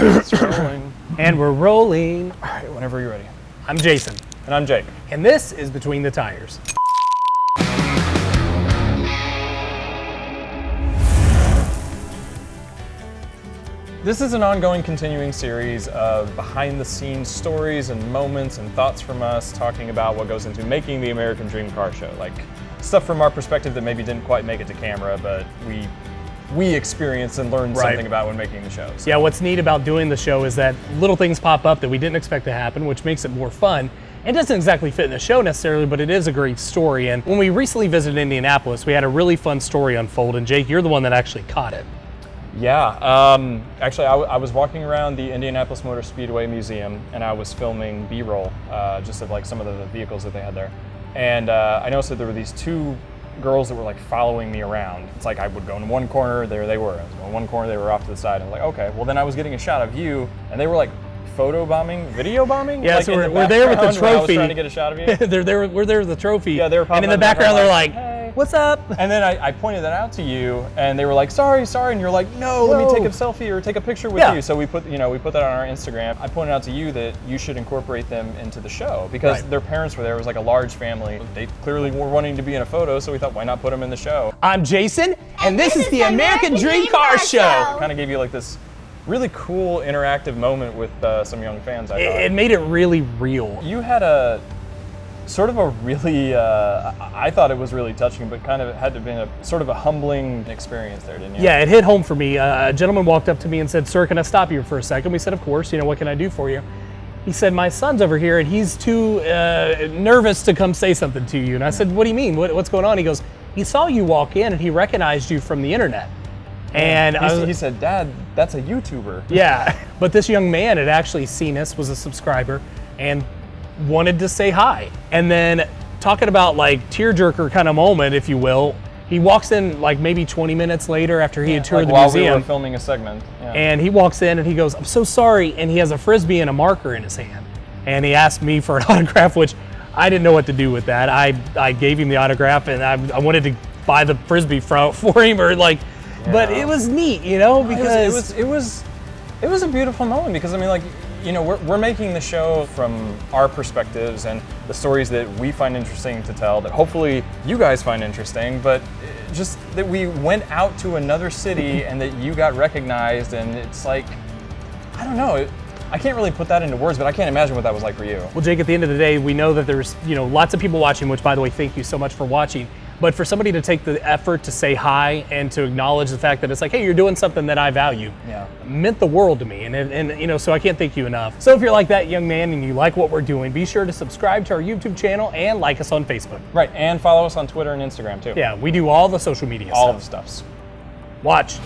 It's rolling. And we're rolling. All right, whenever you're ready. I'm Jason. And I'm Jake. And this is Between the Tires. This is an ongoing, continuing series of behind-the-scenes stories and moments and thoughts from us talking about what goes into making the American Dream Car Show. Like stuff from our perspective that maybe didn't quite make it to camera, but we experienced and learned something about when making the show. So. Yeah, what's neat about doing the show is that little things pop up that we didn't expect to happen, which makes it more fun. It doesn't exactly fit in the show necessarily, but it is a great story. And when we recently visited Indianapolis, we had a really fun story unfold. And Jake, you're the one that actually caught it. Yeah, actually I was walking around the Indianapolis Motor Speedway Museum and I was filming B-roll just of like some of the vehicles that they had there. And I noticed that there were these two girls that were like following me around. It's like I would go in one corner, there they were. I was going in one corner, they were off to the side. I'm like, okay, well then I was getting a shot of you and they were like photo bombing, video bombing? Yeah, like so we're there with the trophy. I was trying to get a shot of you. We're there with the trophy. Yeah, they were and in the background they're like, hey. what's up? And then I pointed that out to you, and they were like, sorry, and you're like, no, let me take a selfie or take a picture with you. So we put that on our Instagram. I pointed out to you that you should incorporate them into the show because their parents were there. It was like a large family. They clearly were wanting to be in a photo, so we thought, why not put them in the show? I'm Jason, and this is the American Dream Car Show. Kind of gave you like this really cool interactive moment with some young fans, I thought. It made it really real. You had a sort of a really, I thought it was really touching, but kind of had to have been a sort of a humbling experience there, didn't you? Yeah, it hit home for me. A gentleman walked up to me and said, sir, can I stop you for a second? We said, of course, what can I do for you? He said, my son's over here and he's too nervous to come say something to you. And I said, what do you mean? What's going on? He goes, he saw you walk in and he recognized you from the internet. And he said, Dad, that's a YouTuber. Yeah, but this young man had actually seen us, was a subscriber, and wanted to say hi. And then talking about like tearjerker kind of moment, if you will, he walks in like maybe 20 minutes later after he had toured the museum. While we were filming a segment. Yeah. And he walks in and he goes, I'm so sorry, and he has a Frisbee and a marker in his hand. And he asked me for an autograph, which I didn't know what to do with that. I gave him the autograph and I wanted to buy the Frisbee for him or like, but it was neat, because it was a beautiful moment because I mean, like, we're making the show from our perspectives and the stories that we find interesting to tell that hopefully you guys find interesting, but just that we went out to another city and that you got recognized, and it's like, I don't know. I can't really put that into words, but I can't imagine what that was like for you. Well, Jake, at the end of the day, we know that there's lots of people watching, which, by the way, thank you so much for watching. But for somebody to take the effort to say hi and to acknowledge the fact that it's like, hey, you're doing something that I value, meant the world to me. And so I can't thank you enough. So if you're like that young man and you like what we're doing, be sure to subscribe to our YouTube channel and like us on Facebook. Right, and follow us on Twitter and Instagram too. Yeah, we do all the social media all stuff. the stuffs. Watch.